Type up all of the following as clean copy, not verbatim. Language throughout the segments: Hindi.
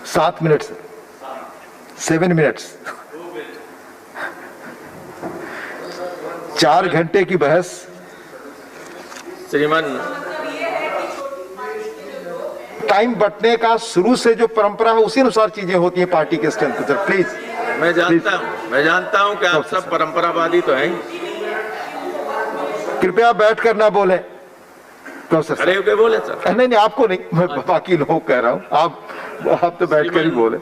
7 मिनट, 7 मिनट्स, 4 घंटे की बहस। श्रीमान, टाइम बंटने का शुरू से जो परंपरा है उसी अनुसार चीजें होती हैं पार्टी के स्ट्रेंथ पर। प्लीज, मैं जानता हूं कि आप सब परंपरावादी तो हैं। कृपया बैठ कर ना बोले। प्रोफेसर खड़े होके बोले सर। नहीं, आपको नहीं, मैं बाकी लोगों को कह रहा हूं। आप तो बैठ कर ही बोले।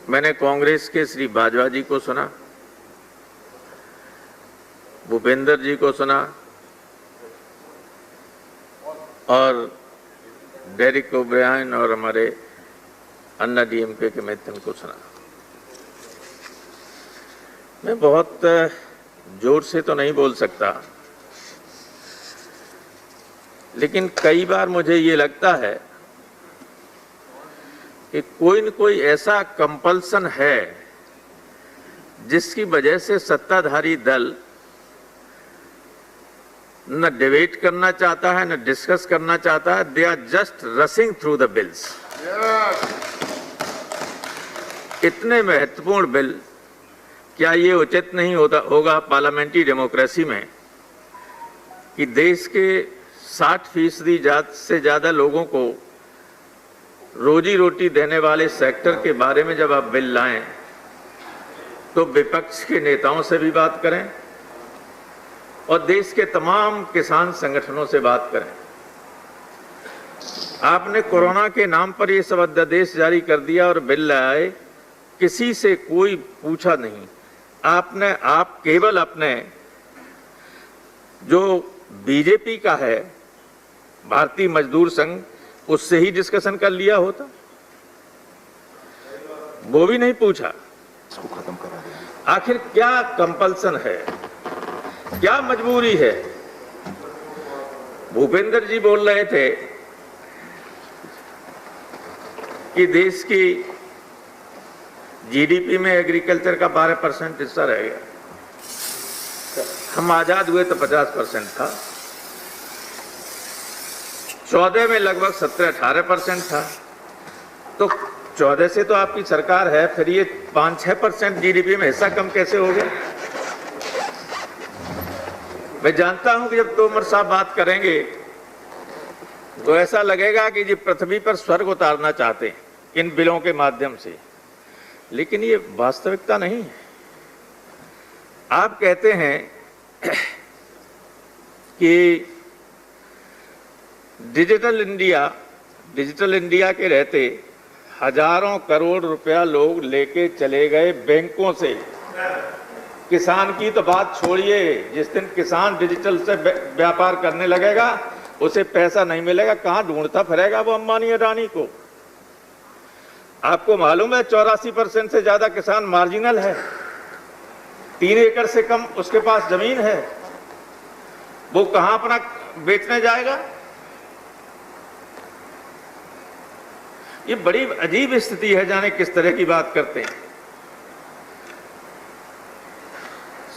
मैंने कांग्रेस के श्री बाजवा जी को सुना, भूपेंद्र जी को सुना और डेरिक ओब्रायन और हमारे अन्ना डीएमके के मित्र को सुना। मैं बहुत जोर से तो नहीं बोल सकता, लेकिन कई बार मुझे ये लगता है कि कोई न कोई ऐसा कंपल्सन है जिसकी वजह से सत्ताधारी दल न डिबेट करना चाहता है, न डिस्कस करना चाहता है। They are just rushing through the bills. इतने महत्वपूर्ण बिल, क्या ये उचित नहीं होगा पार्लियामेंट्री डेमोक्रेसी में कि देश के 60% से ज्यादा लोगों को रोजी रोटी देने वाले सेक्टर के बारे में जब आप बिल लाएं तो विपक्ष के नेताओं से भी बात करें और देश के तमाम किसान संगठनों से बात करें। आपने कोरोना के नाम पर ये सब अध्यादेश जारी कर दिया और बिल लाए, किसी से कोई पूछा नहीं। आप केवल अपने जो बीजेपी का है, भारतीय मजदूर संघ, उससे ही डिस्कशन कर लिया होता, वो भी नहीं पूछा। इसको खत्म करा दिया। आखिर क्या कंपल्सन है, क्या मजबूरी है? भूपेंद्र जी बोल रहे थे कि देश की जीडीपी में एग्रीकल्चर का 12% हिस्सा रह गया। हम आजाद हुए तो 50% था, 14 में लगभग 17-18% था। तो 14 से तो आपकी सरकार है, फिर ये 5-6% जीडीपी में हिस्सा कम कैसे हो गया? मैं जानता हूं कि जब तोमर साहब बात करेंगे तो ऐसा लगेगा कि जी पृथ्वी पर स्वर्ग उतारना चाहते हैं इन बिलों के माध्यम से, लेकिन ये वास्तविकता नहीं है। आप कहते हैं कि डिजिटल इंडिया के रहते हजारों करोड़ रुपया लोग लेके चले गए बैंकों से। किसान की तो बात छोड़िए, जिस दिन किसान डिजिटल से व्यापार करने लगेगा उसे पैसा नहीं मिलेगा, कहां ढूंढता फिरेगा वो अंबानी अडानी को। आपको मालूम है 84% से ज्यादा किसान मार्जिनल है, 3 एकड़ से कम उसके पास जमीन है, वो कहां अपना बेचने जाएगा? ये बड़ी अजीब स्थिति है, जाने किस तरह की बात करते हैं।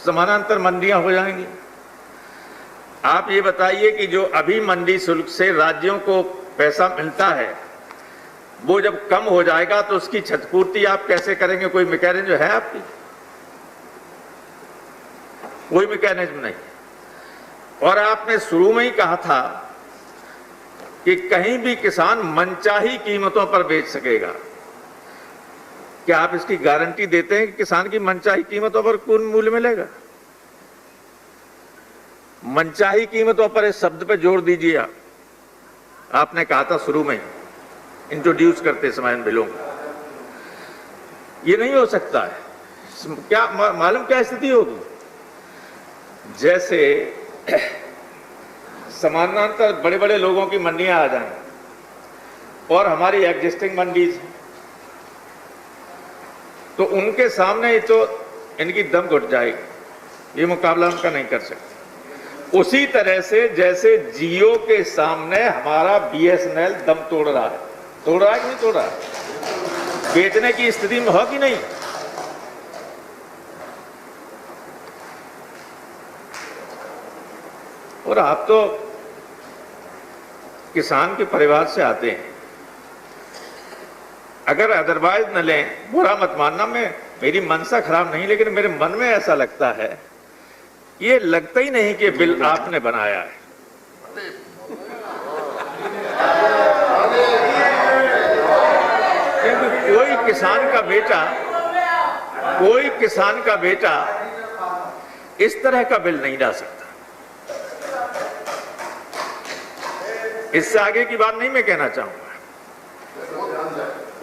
समानांतर मंडियां हो जाएंगी। आप ये बताइए कि जो अभी मंडी शुल्क से राज्यों को पैसा मिलता है, वो जब कम हो जाएगा तो उसकी क्षतिपूर्ति आप कैसे करेंगे? कोई मैकेनिज्म है आपकी? कोई मैकेनिज्म नहीं। और आपने शुरू में ही कहा था कि कहीं भी किसान मनचाही कीमतों पर बेच सकेगा। क्या आप इसकी गारंटी देते हैं कि किसान की मनचाही कीमतों पर कौन मूल्य मिलेगा? मनचाही कीमतों पर इस शब्द पे जोर दीजिए। आपने कहा था शुरू में इंट्रोड्यूस करते समय इन बिलों को, ये नहीं हो सकता है। क्या मालूम क्या स्थिति होगी? जैसे समानांतर बड़े बड़े लोगों की मंडियां आ जाएं और हमारी एग्जिस्टिंग मंडीज, तो उनके सामने तो इनकी दम घुट जाएगी, ये मुकाबला उनका नहीं कर सकते। उसी तरह से जैसे जियो के सामने हमारा बीएसएनएल दम तोड़ रहा है कि नहीं तोड़ रहा है? बेचने की स्थिति में हो कि नहीं? और आप तो किसान के परिवार से आते हैं, अगर अदरवाइज न लें, बुरा मत मानना, मेरी मनसा खराब नहीं, लेकिन मेरे मन में ऐसा लगता है, ये लगता ही नहीं कि बिल आपने बनाया है। क्योंकि कोई किसान का बेटा इस तरह का बिल नहीं ला सकता। इससे आगे की बात नहीं मैं कहना चाहूंगा,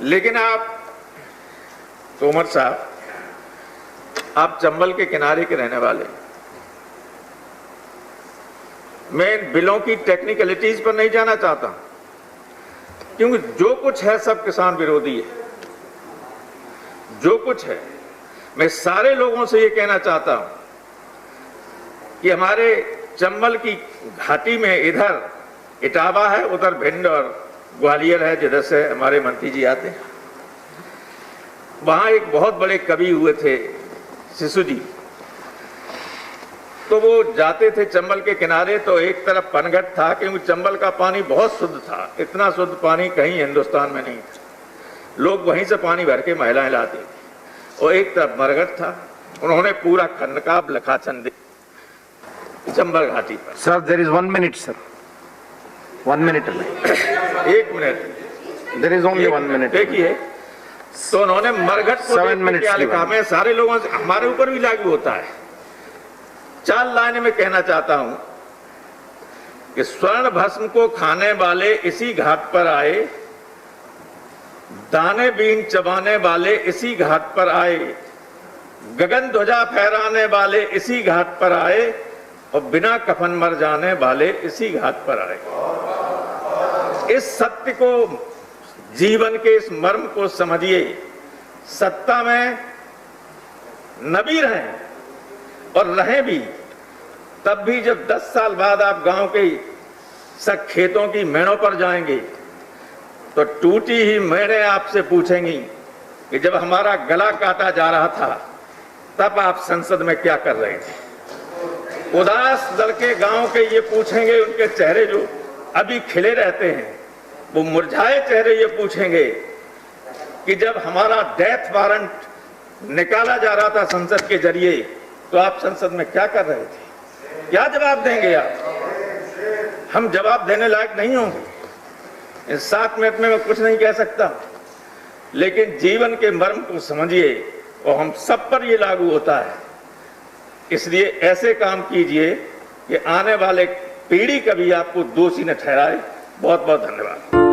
लेकिन आप तोमर साहब, आप चंबल के किनारे के रहने वाले, मैं इन बिलों की टेक्निकलिटीज पर नहीं जाना चाहता, क्योंकि जो कुछ है सब किसान विरोधी है। जो कुछ है, मैं सारे लोगों से ये कहना चाहता हूं कि हमारे चंबल की घाटी में इधर इटावा है, उधर भिंड और ग्वालियर है, जिधर से हमारे मंत्री जी आते हैं। वहां एक बहुत बड़े कवि हुए थे शिशु जी, तो वो जाते थे चंबल के किनारे, तो एक तरफ पनघट था, क्योंकि चंबल का पानी बहुत शुद्ध था, इतना शुद्ध पानी कहीं हिंदुस्तान में नहीं था। लोग वहीं से पानी भर के महिलाएं लाती थी, और एक तरफ मरघट था। उन्होंने पूरा खनकाब लखाछन दे चंबल घाटी पर। Sir, there is 1 minute sir, 1 minute. 1 minute, there is only 1 minute. देखिए, तो उन्होंने मरघट को 7 मिनट क्या लिखा, मैं सारे लोगों से, हमारे ऊपर भी लागू होता है। 4 लाइनें में कहना चाहता हूं कि स्वर्ण भस्म को खाने वाले इसी घाट पर आए, दाने बीन चबाने वाले इसी घाट पर आए, गगन ध्वजा फहराने वाले इसी घाट पर आए, और बिना कफन मर जाने वाले इसी घाट पर आए। इस सत्य को, जीवन के इस मर्म को समझिए। सत्ता में न भी रहें और रहें भी, तब भी जब 10 साल बाद आप गांव के सब खेतों की मेड़ों पर जाएंगे, तो टूटी ही मेड़ें आपसे पूछेंगी कि जब हमारा गला काटा जा रहा था, तब आप संसद में क्या कर रहे थे। उदास लड़के गांव के ये पूछेंगे, उनके चेहरे जो अभी खिले रहते हैं, वो मुरझाए चेहरे ये पूछेंगे कि जब हमारा डेथ वारंट निकाला जा रहा था संसद के जरिए, तो आप संसद में क्या कर रहे थे। क्या जवाब देंगे आप। हम जवाब देने लायक नहीं होंगे। इन 7 मिनट में मैं कुछ नहीं कह सकता, लेकिन जीवन के मर्म को समझिए, और हम सब पर ये लागू होता है। इसलिए ऐसे काम कीजिए कि आने वाले पीढ़ी कभी आपको दोषी न ठहराए। बहुत बहुत धन्यवाद।